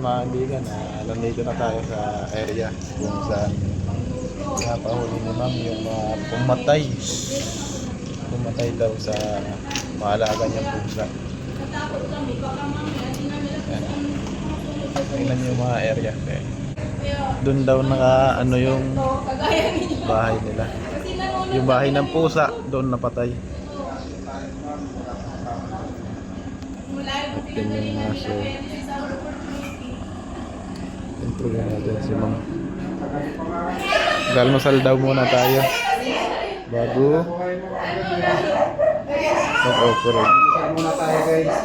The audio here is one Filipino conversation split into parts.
mga kaibigan, nandito na tayo sa area kung saan napahuli ni ma'am yung mga pumatay daw sa maalaga niyang pusa. Tingnan niyo yung mga area. Okay. Doon daw ano yung bahay nila. Yung bahay ng pusa doon napatay. Yan yung aso. Intro natin si ma'am. Galmasal daw muna tayo bago mag-operate. Galmasal muna tayo guys.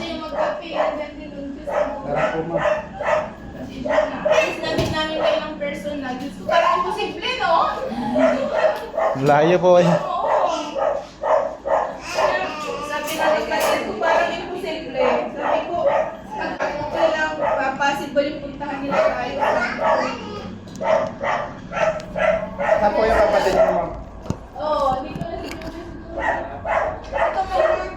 Tara po ma'am. Namin kayo ng personal. Diyos ko, parang imposible, no? Layo po eh. Sabi na kapatid ko, parang imposible. Sabi ko, kailangan possible yung puntahan nila tayo. Saan po yung kapatid mo ma'am? Oo, dito na dito. Ito meron.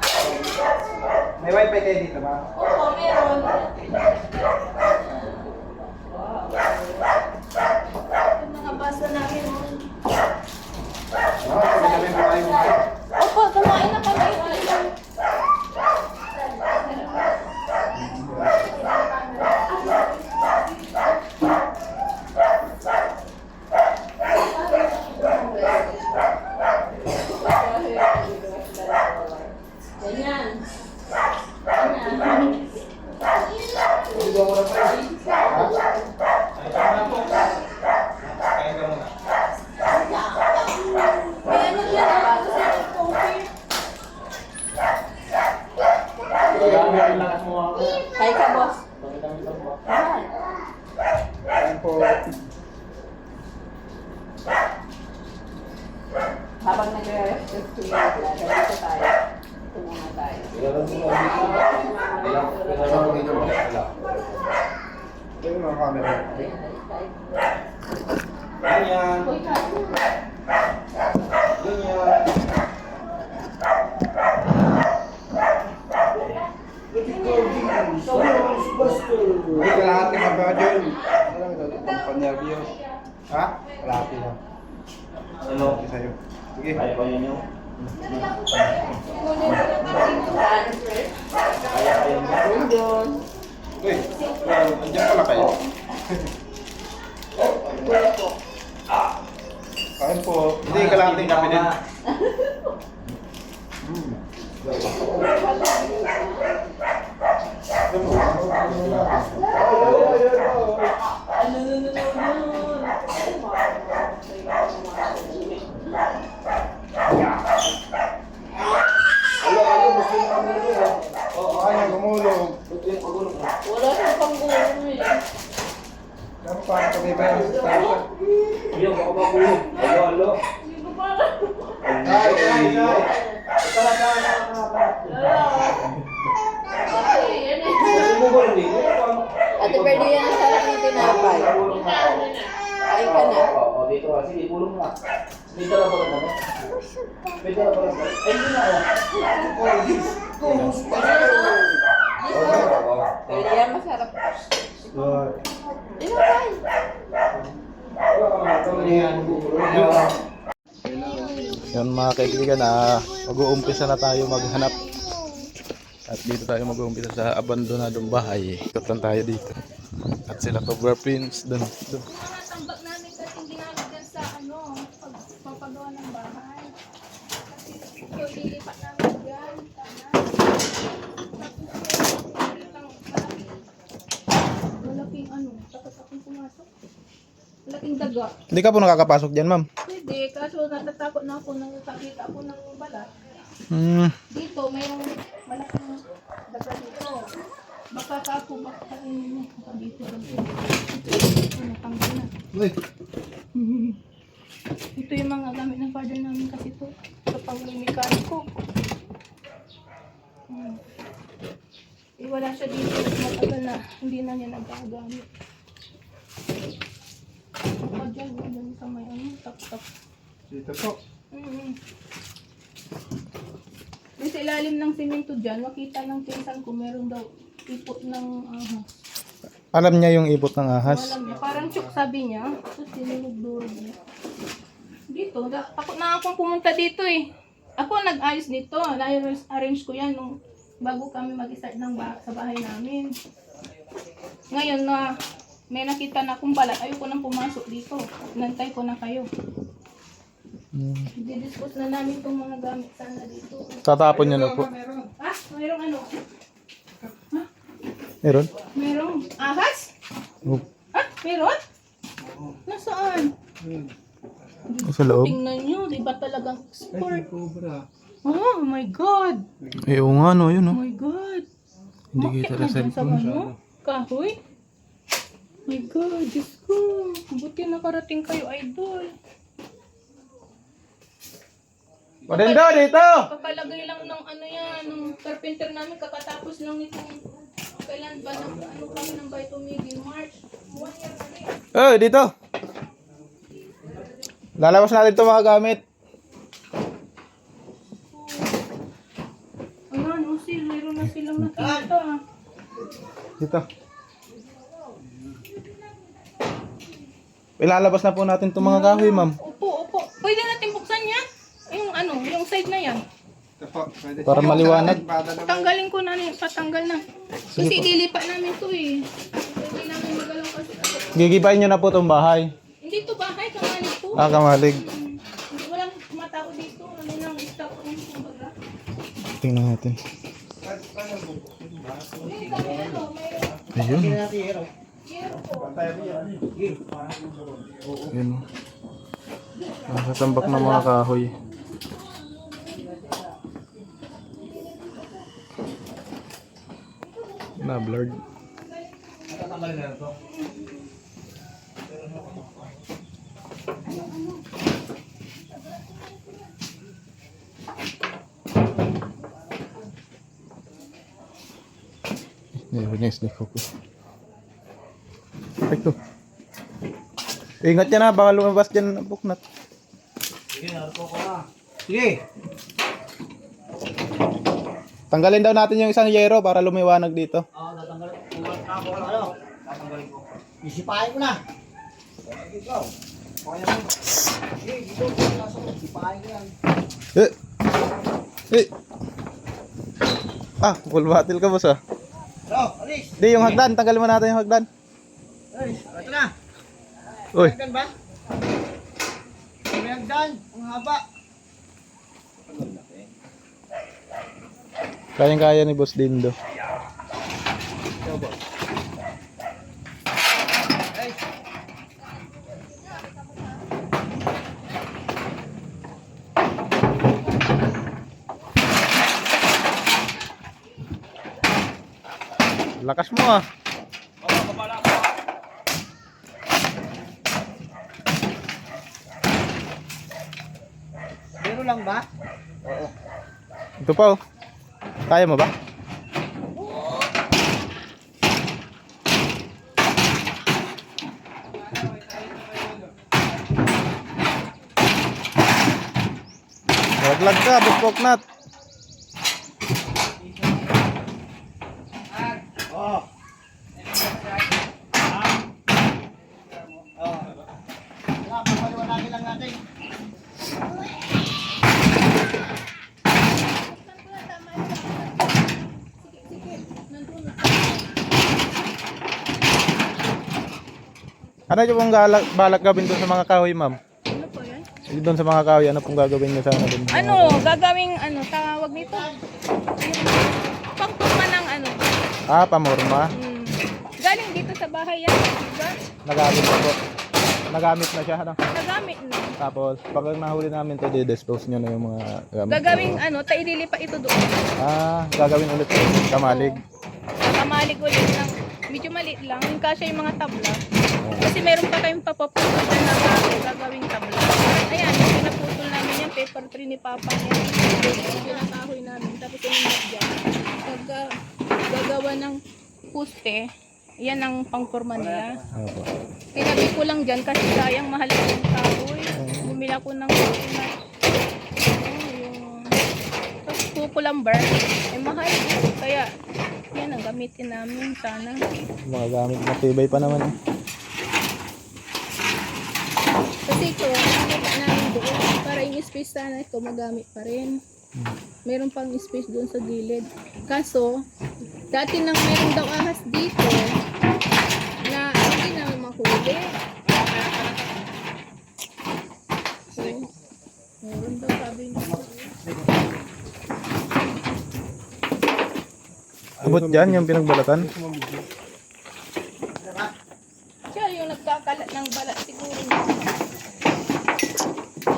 May wifi kayo dito ma'am? Oo, meron. Yung mga basa namin. Oo, kami po kayo ma'am. Opo, kumain na kami. Ganyan. Hindi mo na pa. Kain ka muna. May ano yan, bago sa coffee. Hi ka, boss. Kain po. Habang nagre-rest dito tayo. Tumama tayo. Ito yung mga camera. Ganyan. Uy, kain. Ganyan. Uy, kalahati ka ba dyan? Ano lang ito? Pampanyabiyo. Ha? Kalahati lang. Ano? Okay sa'yo. Sige. Kaya pa yun yung? Uy, andyan pala kayo. Kain po. Hindi, kalahating kami din. Ay, gumulong. Wala siyang panggulong eh. Dapat parang kami ba yung start? Iya, baka ba kulo? Alo. Hindi ko parang. Ay. Ay, yan eh. Kasi mo ba hindi? Ate Berdy, yan ang sarap ng tinapay. Kain ka na. Oo, dito ka. Sige, pulong na. Dito na pala kami. Dito na pala kami. Ay, hindi na Berdy, yan masarap. Tinapay. Yan mga kaibigan, mag-uumpisa na tayo maghanap. At dito tayo mag-uumpisa sa abandonadong bahay. Ikot lang tayo dito. At sila cover prints doon. Tambak namin kasi ginagawa sa pagpapagawa ng bahay. Kasi ito, ililipat namin dyan. Malaking takot akong pumasok. Malaking daga. Hindi ka po nakakapasok dyan, ma'am? Hindi, kaso natatakot na ako nang nakita ako ng balat. Dito, mayroong malaking daga dito. Baka ako, baka dito. Natanggal na. Uy. Ito yung mga gamit ng father namin kasi ito. Ito pang mekaniko. Wala siya dito. Matagal na. Hindi na niya nagagamit. Baka dyan sa may tak-tak. Dito po. Sa ilalim ng simento dyan, makita ng pinsan ko, meron daw ipot ng ahas. Alam niya yung ipot ng ahas. Alam niya, parang chuk sabi niya. Tapos dinulog-durog niya. Dito, takot na akong pumunta dito eh. Ako nag-ayos nito. Na-arrange ko yan nung bago kami mag-start ng sa bahay namin. Ngayon na may nakita na akong balat, ayoko nang pumasok dito. Nantay ko na kayo. Didiscuss na namin itong mga gamit sana dito. Tatapon niya na po. Ah, mayroong ano? Meron? Mayroong ahas? Oh. Ah, meron? Nasaan? Sa loob? Tingnan nyo, di ba talagang sport? Cobra. Oh my God! Eh, oo nga no, yun Oh no. my God! Hindi Bakit kita na sa dyan sa cellphone. ano? Kahoy? My God, Diyos ko. Buti nakarating kayo, idol. Padendo dito! Kakalagay lang ng ano yan, ng carpenter namin, kakatapos lang itong kailan ba ng ano kami ng Baitumigil, March. 1 year na rin. Eh, dito! Lalabas natin itong mga gamit. Ano, meron na silang nakita. Dito. Ilalabas na po natin itong mga kahoy, ma'am. Opo, opo. Pwede natin buksan yan? Yung ano, yung side na yan. Ito po, pwede. Para maliwanag. Patanggalin ko na rin, patanggal na. Kasi dilipat namin to eh. Hindi namin magalaw kasi ako. Gigibayin nyo na po itong bahay. Hindi to bahay, kamalig to. Ah, kamalig. Hindi walang matao dito. Ano nang stock ng kumbaga. Tingnan natin. Hindi kami ano, mayroon. Ayun. Hero po. Ayun. Nasa tambak ng mga kahoy. Na blurred. Nice ko. Ito. Ingat yan ha, baka lumabas dyan ang buknat. Sige. Tanggalin daw natin yung isang yero para lumiwanag dito. Oo, tatanggalin. Ano? Tatanggalin ko. Isipahin ko na. Ikaw. Kaya mo. Sige, dito. Isipahin ko yan. Eh! Eh! Ah, full battle ka boss ah. So, alis. Di, yung hagdan, tanggalin mo natin yung hagdan. Alis. Ito na. Uy, Hagdan ba? May hagdan. Ang haba. kayang-kaya ni Boss Dindo. Lakas mo ah. Zero lang ba? Ito pa oh. Kaya mo ba? Laglag ka, bukbok nat. Oo. Wala, papaliwanagin lang natin. Ano yung pong balak gawin doon sa mga kahoy, ma'am? Ano po yan? Doon sa mga kahoy, ano pong gagawin nyo sana doon? Ano, gagawing ano, tawag nito? Yung pagpuma ng ano. Ah, pamorma. Galing dito sa bahay yan, diba? Nagamit na po. Nagamit na siya, ano? Nagamit na. Tapos, pag nahuli namin to, di-dispose nyo na yung mga gamit. Gagawing ano, taililipa ito doon. Ah, gagawin ulit kamalig. Kamalig ulit ng, medyo maliit lang. Yung kasya yung mga tabla. Kasi meron pa kayong papaputol na gagawing tabla. Ayan, yung pinaputol namin yan, paper tree ni Papa yan. Yung pinakahoy namin. Tapos yung mat dyan. Gagawa ng puste, yan ang pangporma nila. Opo. Tinabi ko lang dyan kasi sayang mahal yung kahoy. Bumila ko ng coconut. Yung kukulamber, ay mahal. Kaya Yan ang gamitin namin sana. Mga gamit matibay pa naman eh. Kasi ito, nakita namin doon. Para yung space sana ito, magamit pa rin. Meron pang space doon sa gilid. Kaso, dati nang meron daw ahas dito, na hindi na mahuli. So, meron daw sabi niya. Abot dyan yung pinagbalatan. Siya yung nagkakalat ng balat siguro.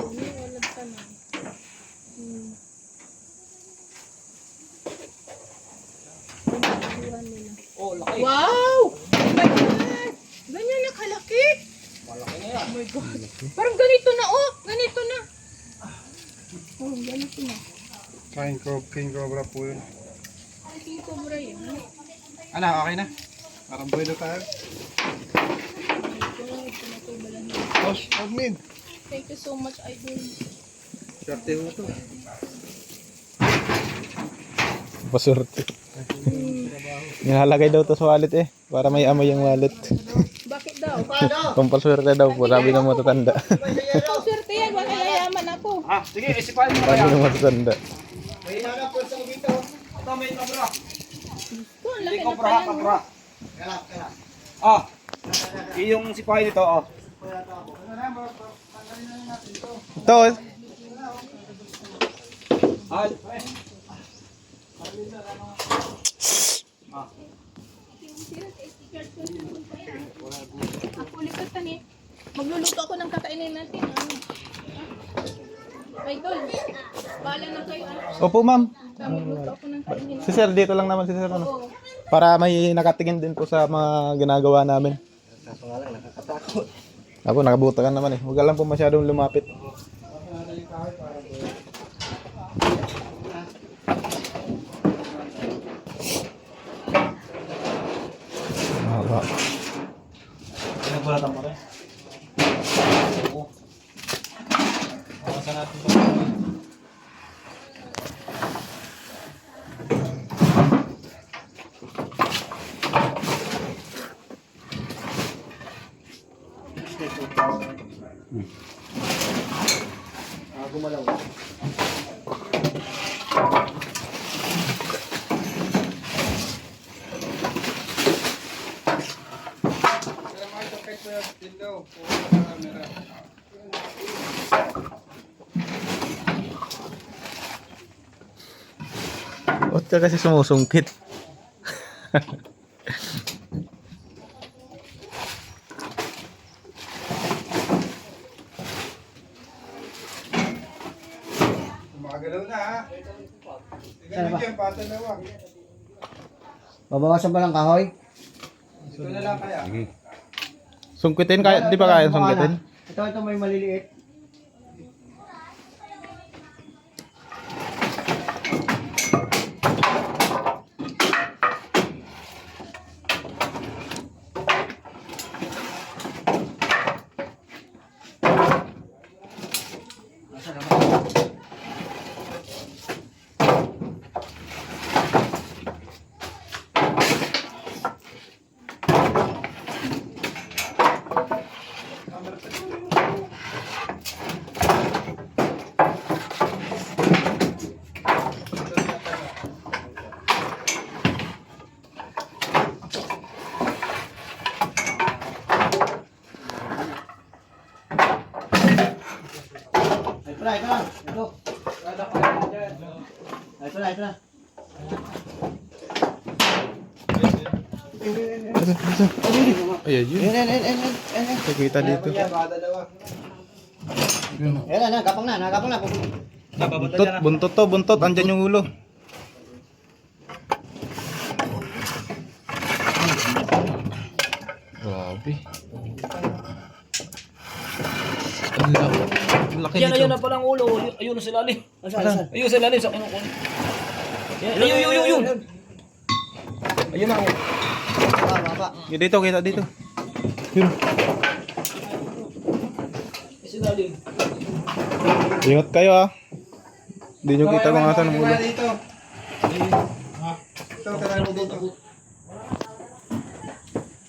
May walag ka na. Nila. Oh, laki. Wow! Oh my God! Ganyan na kalaki! Malaki na yan. Oh my God! Parang ganito na oh! Ganito na! Oh, ganito na. King Cobra po yun. Ay, king cobra yun. Ano, okay na? Parang buhay na tayo. Boss, admin. Thank you so much, Idol. Swerte mo to. Paswerte. Nilalagay daw to sa wallet eh. Para may amoy yung wallet. Bakit daw? Pampaswerte daw po. Sabi ng matatanda. Ang swerte yan, wala yayaman ako. Ah, sige, isipan mo Sabi ng matatanda. May hanap po sa dito. Ito, may Cobra. Ito, ang laki na Cobra, pala. Cobra. Kalap, kalap. Ah, yung sipahin nito, oh. Ito. Ah, Ako ulit ka ni. Magluluto ako ng kakainin natin. Idol, bahala na kayo. Opo ma'am. Magluluto ako ng kainin. Si sir dito lang naman si sir. Ano? Oo. Para may nakatingin din po sa mga ginagawa namin. Kaso nga lang, nakakatakot. Ako nakabutakan naman eh. Huwag lang po masyadong lumapit. Mahaba. Pinagbulatan mo rin. Oo. Awasan natin ito. Gumalaw. Ba't ka kasi sumusungkit? Magalaw na, ha? Tingnan mo dyan, pata na wag. Babawasan ba ng kahoy? Ito na lang kaya. Sungkitin kaya, di ba kaya sungkitin? Ito may maliliit. Ito na. Ito. Ito na. Ay, ayun. Ayan. Kita dito. Ayan na, gapang na. Buntot. Andyan yung ulo. Grabe. Ang laki Yan, nito. ayun na palang ulo. Ayun na sila lalim. Asan? Ayun sa lalim sa kinukunin. Ayun. Ayun na. Baba. Dito, kita dito. Yun. Sila lalim. Ingat kayo ah. Hindi nyo kita kung asan ang ulo. Dito. Ito, kailangan mo dito.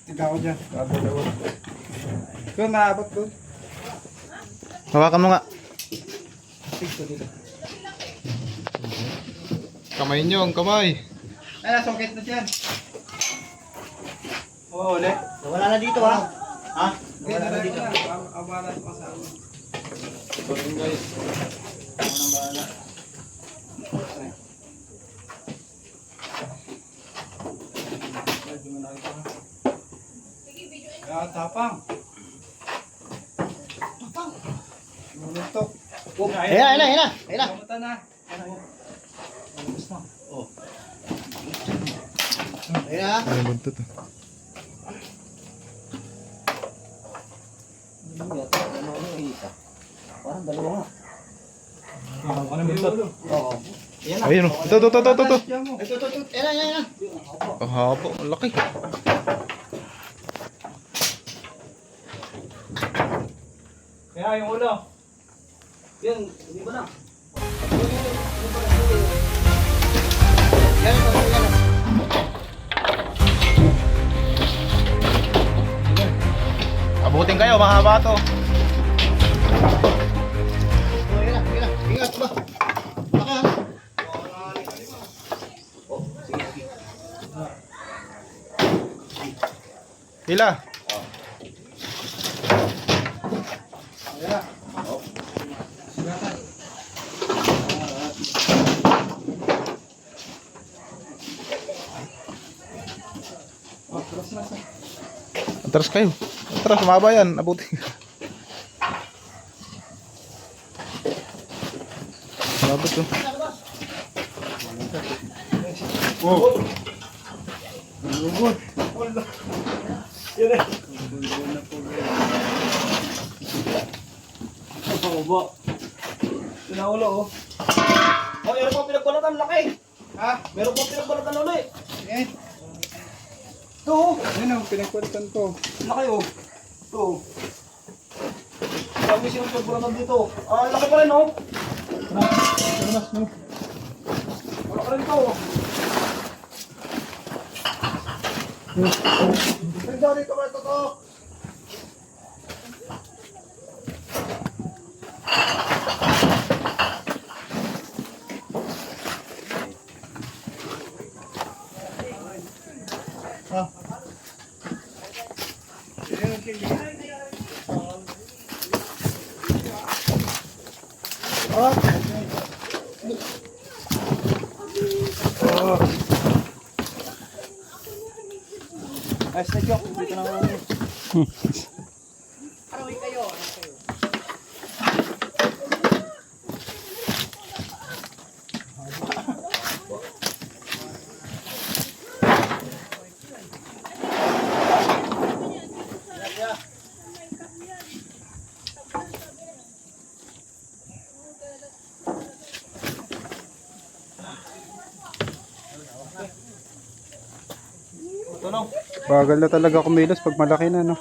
Tiga ako dyan. Kabalawan. Doon, maabot doon. Hawakan mo nga. Tigso dito. Kamay nyo, ang kamay. Ay, nasungkit na dyan. Oo, ulit. Wala na dito ha. Ha? Wala na dito. Abalan pa sa amin. Guys. Kaya tapang. Tapang. Lulutok. Ayan na. Kamuta na. Ayan ha. Ano buntot? Parang dalawa nga. Ano buntot? Oo. Ayun, ito. Ito. Ayan. Ang haba, ang laki. Kaya yung ulo. Yan, hindi ba na? Abutin kayo, mahaba to. Ingat ba? Baka ha? Hila. Atras kayo. Atras, mahaba yan. Abutin. Mahaba to. Sinaulo oh. Oh, meron pang pinagbalatan, laki. Ha? Meron pang pinagbalatan ulit. Eh. Ito, oh. Yan ang pinagkulitan ko. Laki, oh. Ito. Sabi silang pinagbalatan dito. Ah, laki pa rin, oh. Mas no. Wala pa rin ito, oh. Tignan dito ba ito, to? Ay, sa joke. Dito na ako. Bagal na talaga kumilos pag malaki na, no?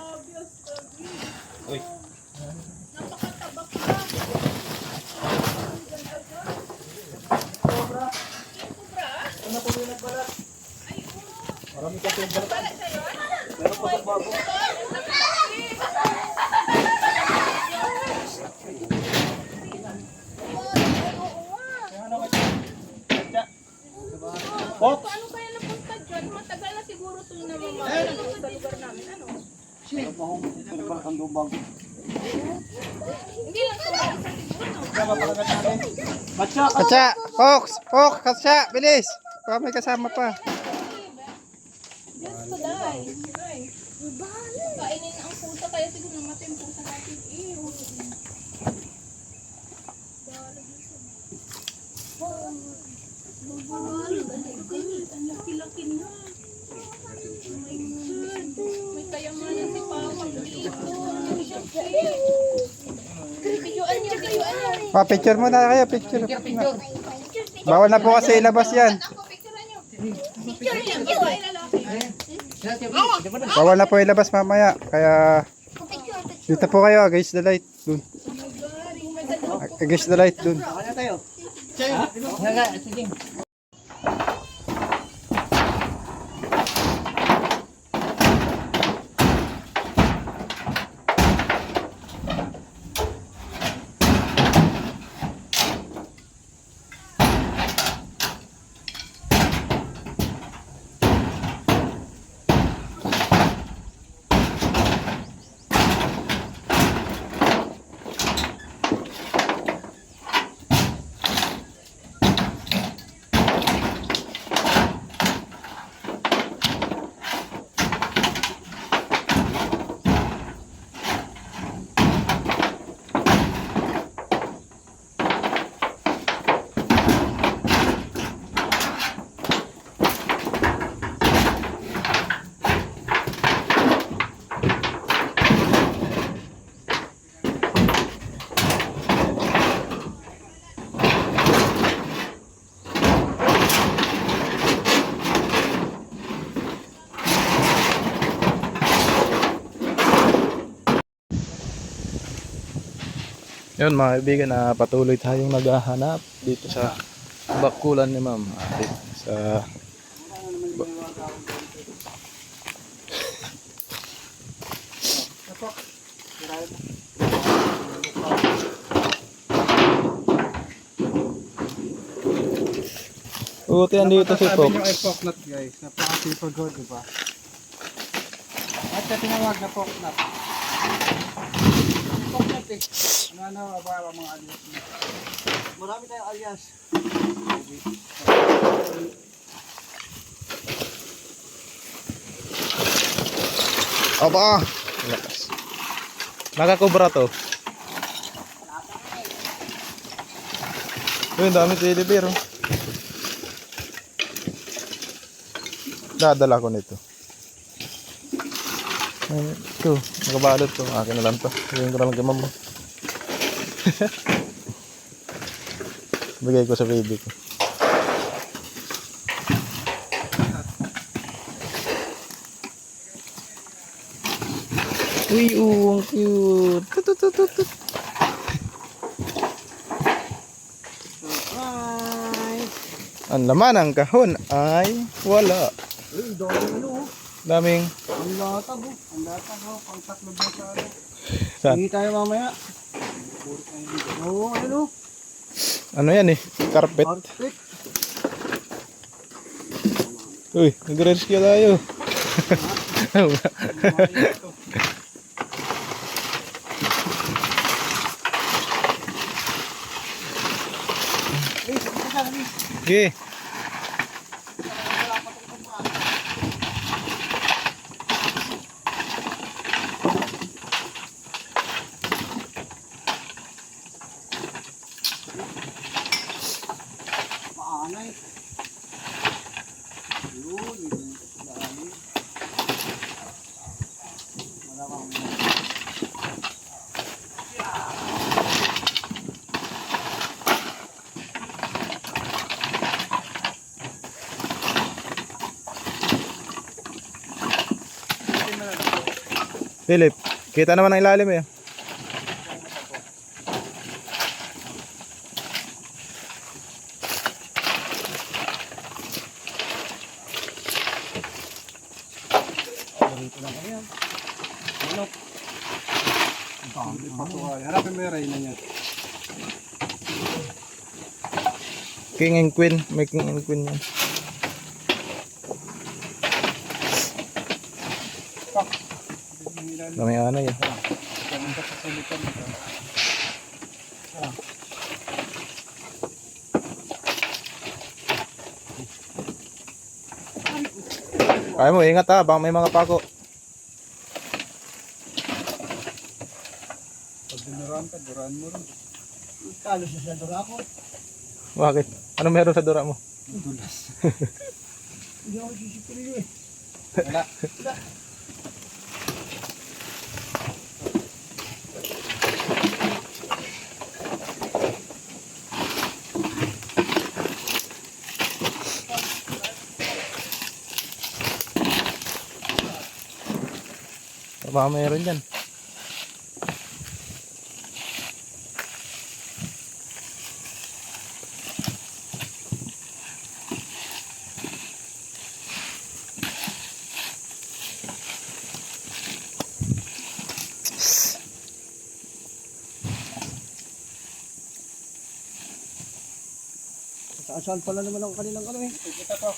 Paano kaya napunta dyan? Matagal na siguro ito na mamaya sa lugar namin. Ano? Hindi lang ito. Isa siguro. Katsa! Fox! Katsa! Bilis! Baka may kasama pa. Diyos ko, day. Kainin ang pusa kaya siguro namatay yung pusa natin. Ang laki-laki na. May kayamanan si Papa. Videoan niyo. Pa-picture muna kayo, picture. Bawal na po kasi ilabas yan. Picture niya. Babae lalaki. Bawal na po ilabas mamaya. Kaya dito po kayo, against the light. Dun. Against the light dun. Yun mga kaibigan, patuloy tayong naghahanap dito sa bakulan ni Ma'am. Dito sa Buti andito si Sabi nyo Fox. ay poknat guys. Napakasipag ko, di ba? At sa tinawag na poknat. Poknat eh. Ano ba mga alias mo? Marami tayong alias. Aba! Lakas. Nakakubra to. Uy, dami teddy bear. Oh. Dadala ko nito. Ay, ito, nakabalot to. Akin na lang to. Bigyan ko na lang kay Ma'am. Bigay ko sa baby ko. Uy, ang cute. Tutututut. Surprise! Ang laman ng kahon ay wala. Uy, dami ano oh. Daming Ang latag oh. Ang latag oh. Pang tatlo ba sa ano? Saan? Hindi tayo mamaya. Oo, ano? ano yan eh, carpet. Carpet. Uy, nag-rescue tayo. Okay. Maanay. Yun, yun. Dami. Malakang. Philip, kita naman ang ilalim eh. Dito lang kayo. Manok. Patuloy. Harapin mo yung reyna niya. King and Queen, may King and Queen yan. Dami anay eh. Kaya mo, ingat ha, baka may mga pako. Pag dinuraan ka, duraan mo rin. Kalo sa sandura ko. Bakit? Ano meron sa dura mo? Dulas. Hindi ako sisipin eh. Wala. Baka meron dyan. Saan pala naman ang kanilang ano eh. Kita to.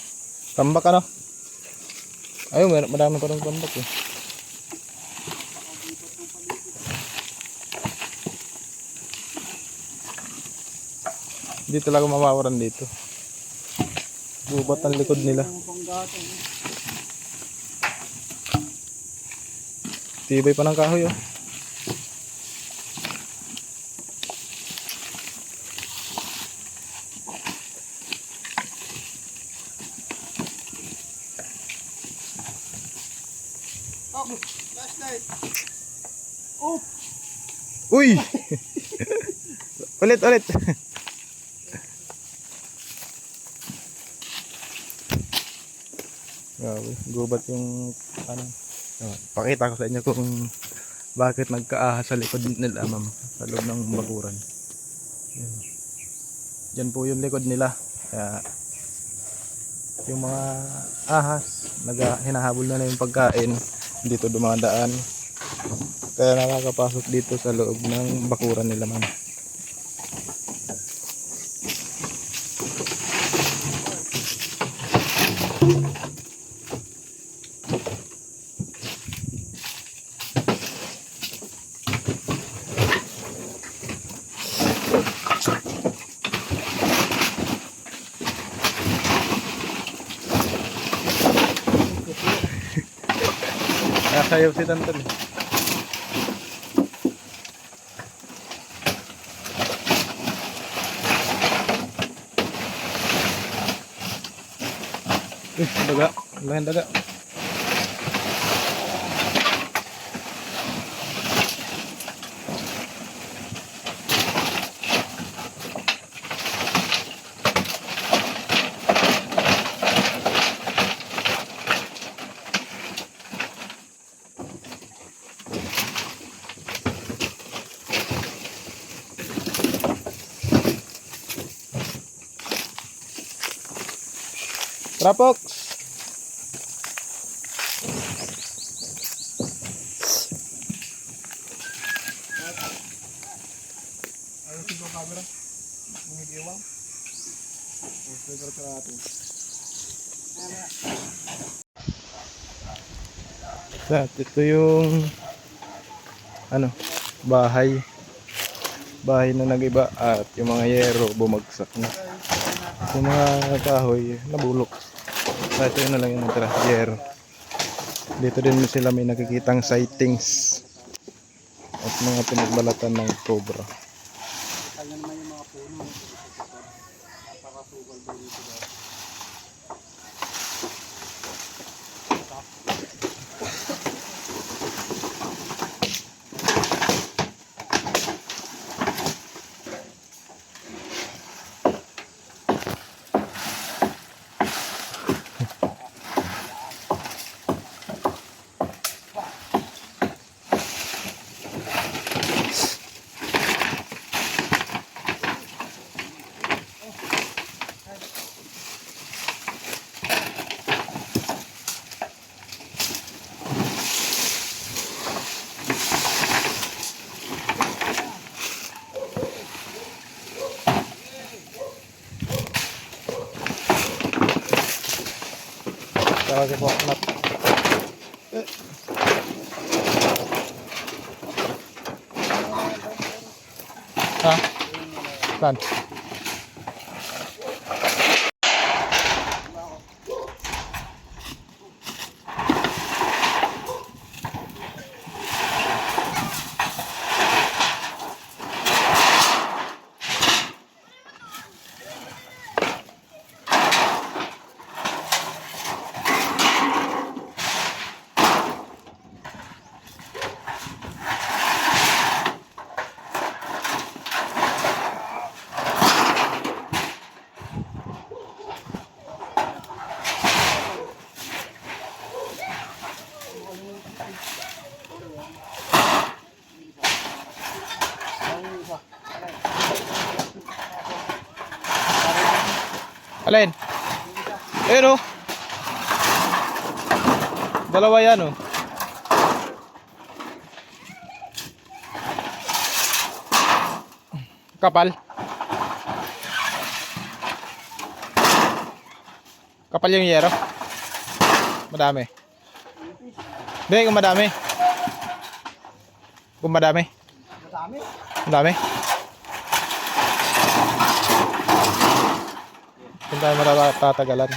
Tambak ano? Ayun, madami pa rin tambak eh. Hindi talaga mawawaran dito. Gubat ang likod nila. Ang panggatong. Tibay pa ng kahoy oh. Oh, flashlight. Oh! Uy! ulit. Grabe, gubat yung ano. Oh, pakita ko sa inyo kung bakit nagkaahas sa likod nila, ma'am, sa loob ng bakuran. Yan. Yan po yung likod nila. Kaya yung mga ahas hinahabol na yung pagkain dito dumadaan, kaya nakakapasok dito sa loob ng bakuran nila, ma'am. Sayaw si Tantan. Daga, lain daga. Trapox. Ito yung bahay na nagiba at yung mga yero bumagsak na. Yung mga kahoy nabulok. Ito yun na lang yung natira, yero. Dito din sila may nakikitang sightings at mga pinagbalatan ng cobra. Tawag po, nat. Ha? Saan? Alin? Ayun oh. Dalawa yan oh. Kapal. Kapal yung yero. Madami. Hindi, kung madami. Kung madami. Madami. Madami. Kung tayo matatagalan.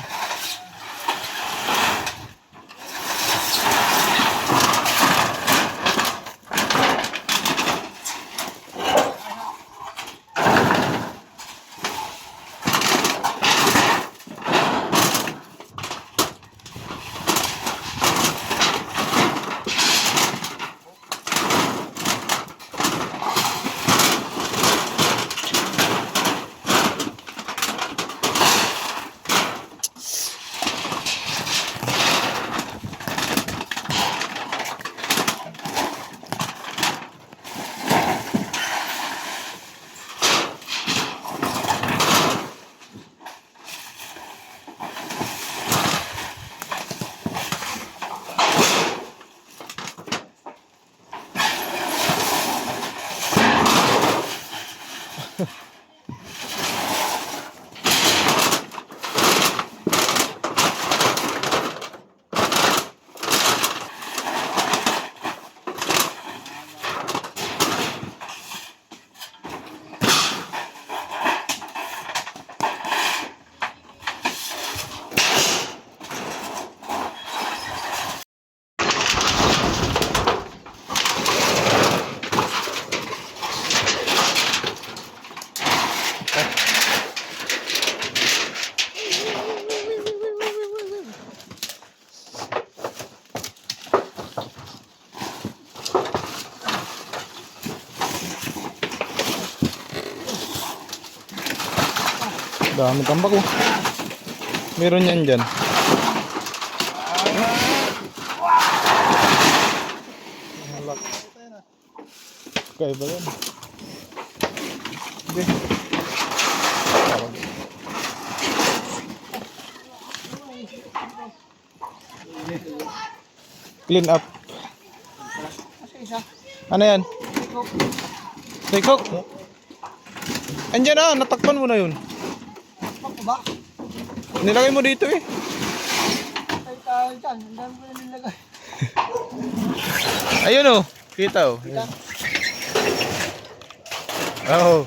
Dami tambak oh. Meron yan dyan. Kaya ba yan? Hindi. Clean up. Ano yan? Tikok. Andyan na, natakpan mo na yun. Ako ba? Nilagay mo dito eh. Ay tayo dyan. Ang dami ko na nilagay. Ayun oh, kita oh. Oh.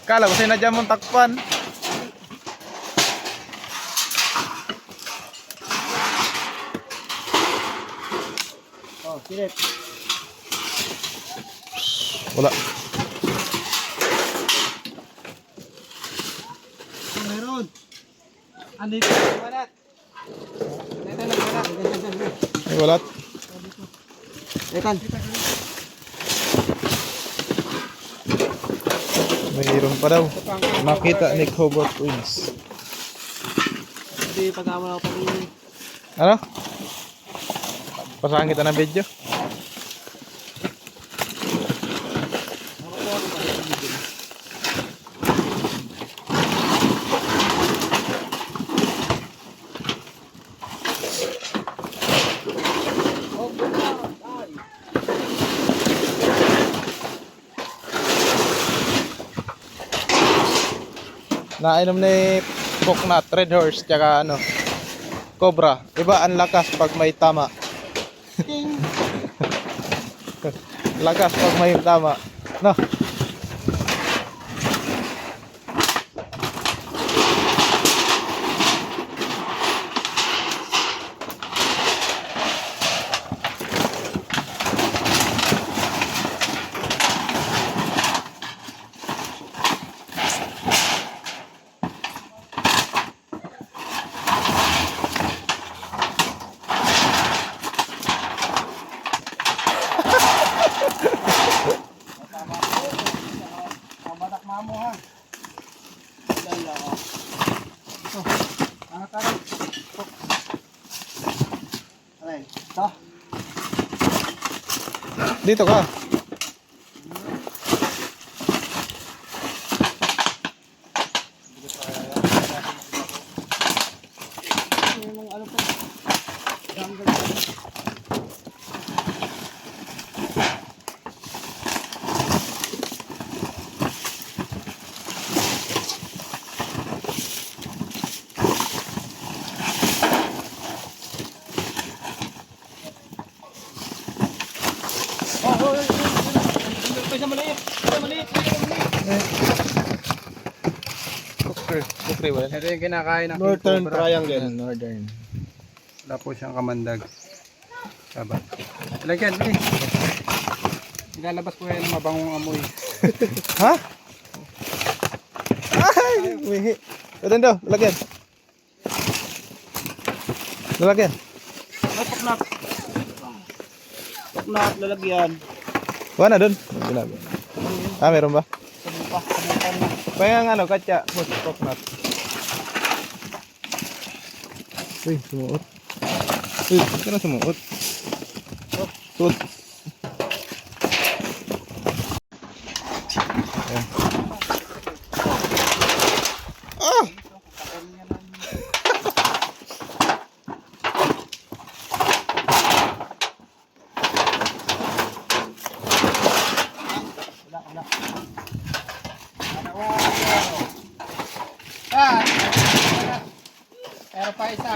Kala ko sinadya mong takpan. Oh, silip. Wala. Meron. Andito yung balat. Andito lang balat. Ay, wala. Ekan. Mayroon pa daw. Makita ni Cobra Twins. Hindi pag-awa ako pag Ano? Pasahan kita ng video. Nainom ni Coconut, Red Horse, tsaka ano, Cobra. Iba ang lakas pag may tama. Lakas pag may tama. No? Badak mamo ha. Dala ko. Ito. Ano tayo? Alay. Ito. Dito ka. Yung ano po. Kukri ba yan? Ito yung kinakain ng Northern Cobra. Triangle. Northern. Wala po siyang kamandag. Sabat. Lagyan, bili. Ilalabas ko yan ng mabangong amoy. Ha? Ay! Umihi. Pwede daw, lalagyan. Lalagyan. Ay, paknap. Paknap, lalagyan. Wala na dun. Ah, meron ba? Sabi pa, sabi na. Payang ano, katya. Coconut. Uy, sumuot. Uy, hindi ka na sumuot. Suot. Ayan. Ah! Ah! Pero pa isa.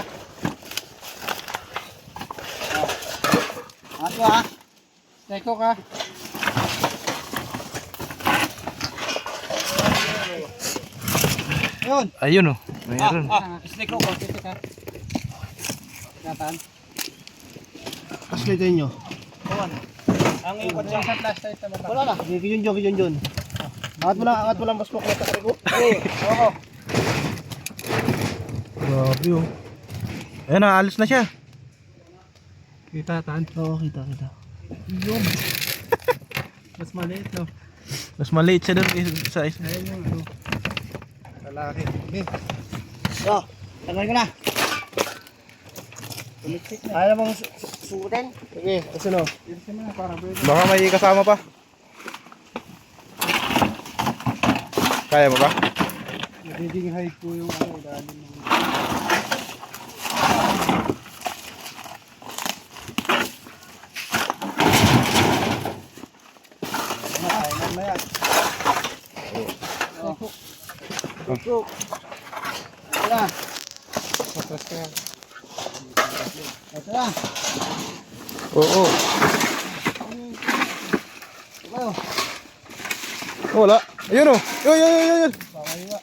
Ato ha. Teko ka. Yun. Ayun oh. Mayroon. Snake ko. Snake ka. Natan. Kaslitin nyo. Ang ikot siya. Wala na. Kijun. Angat mo lang mas mukha sa ko. Oo. Grabe oh. Ayan na, alis na siya. Kita tan. Oo, kita. Mas maliit, no? Mas maliit siya doon sa isa. Ayun yung ano. Lalaki. Okay. So, tanggalin ko na. Ayaw mong sukutin? Sige, kasi no. Irsin mo na para pwede. Baka may kasama pa. Kaya mo ba? Nagiging high po yung ano, dahil ng... Kainan na yan. Ito na. Patas ka yan. Ito na. Oo. Ito. Wala. Ayun oh. Ayun. Pakaiwa.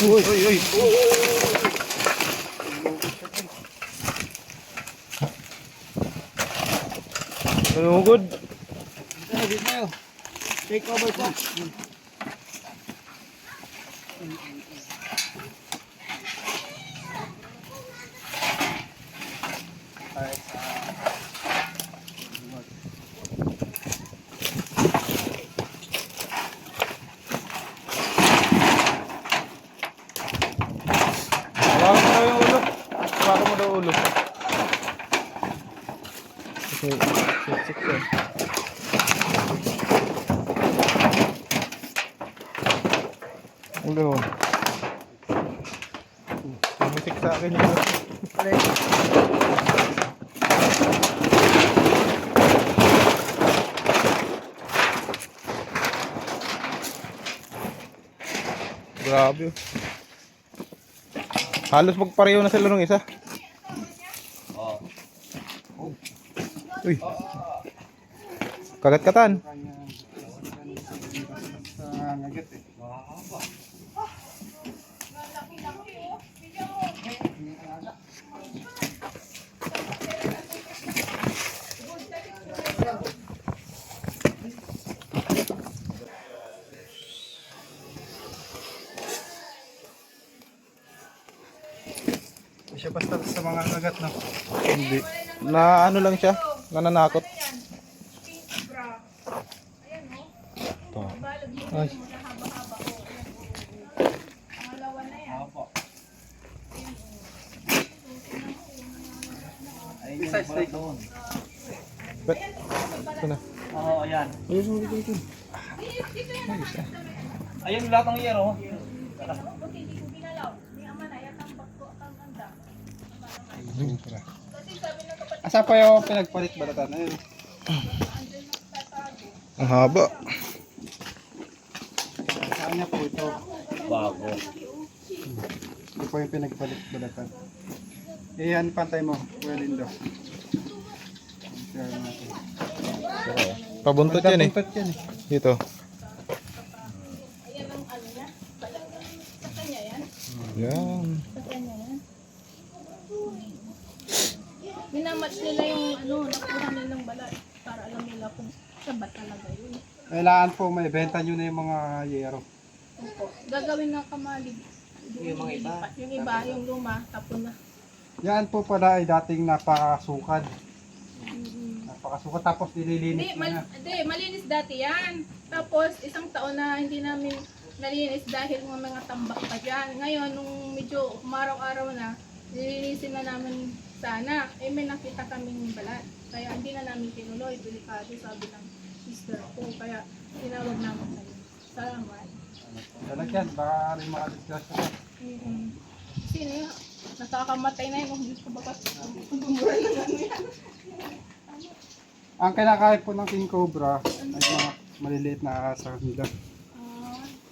Uy. Nalungkod. Ito, dito tayo. Take over po. Hawakan mo daw yung ulo. Hawakan mo daw ulo. Okay. Sik siya. Ang gano'n. Tumisik sa akin yun. Grabe. Halos magpareho na sila nung isa. Uy. Kagat-katan. Sa ngagat eh. Hindi siya basta sa mga ngagat, no? Hindi. Na ano lang siya. Nananakot. Ito. Ay. Besides like Bet. Ito na. Oo, ayan. Ayun. Ayun lahat ng yero. asa pa yung pinagpalit balatan? Ayun. Ang haba. Sa kanya po ito. Bago. Ito po yung pinagpalit balatan. Eh, ano pantay mo? Well, Indo. Share natin. Pabuntot yan eh. Buntot yan eh. Dito. Ayan ang ano niya. Sa kanya yan. Yan. Sa kanya yan. Minamatch nila yung ano, nakuha nilang balat para alam nila kung siya ba talaga yun. Kailangan po may benta nyo na yung mga yero. Opo. Gagawin ng kamalig. Yung mga iba. Yung iba, yung luma, tapon na. Yan po pala ay dating napakasukad. Napakasukad tapos nililinis na. Hindi, malinis dati yan. Tapos, isang taon na hindi namin nalinis dahil mga tambak pa dyan. Ngayon, nung medyo umaraw-araw na, nilinisin na namin sana. Eh, may nakita kaming balat. Kaya hindi na namin tinuloy. Delikado, sabi ng sister ko. Kaya, tinawag namin sa'yo. Salamat. Lalagyan, baka rin makadisgrasya ka. Sino yun? Nakakamatay na yun. Diyos ko baka bumura na ano yan. Ang kinakain po ng King Cobra ay mga maliliit na ahas sa kanila.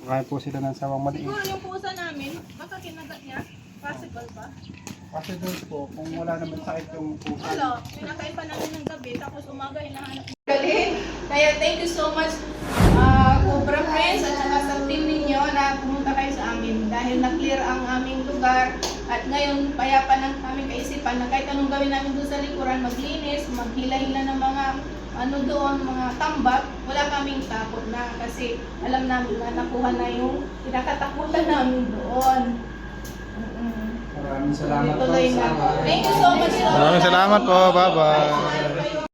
Kakain po sila ng sawang maliit. Siguro yung pusa namin, baka kinagat niya. Possible ba? Kasi doon po, kung wala naman sakit yung pusa. Wala, pinakain pa namin ng gabi, tapos umaga hinahanap. Galing! Kaya thank you so much, Cobra Friends, at saka sa team ninyo na pumunta kayo sa amin. Dahil na-clear ang aming lugar, at ngayon payapa ng aming kaisipan na kahit anong gawin namin doon sa likuran, maglinis, maghila-hila ng mga ano doon, mga tambak, wala kaming takot na kasi alam namin na nakuha na yung pinakatakutan namin doon. Maraming salamat po. Tuloy na. Thank you so much. Maraming salamat po. Bye-bye.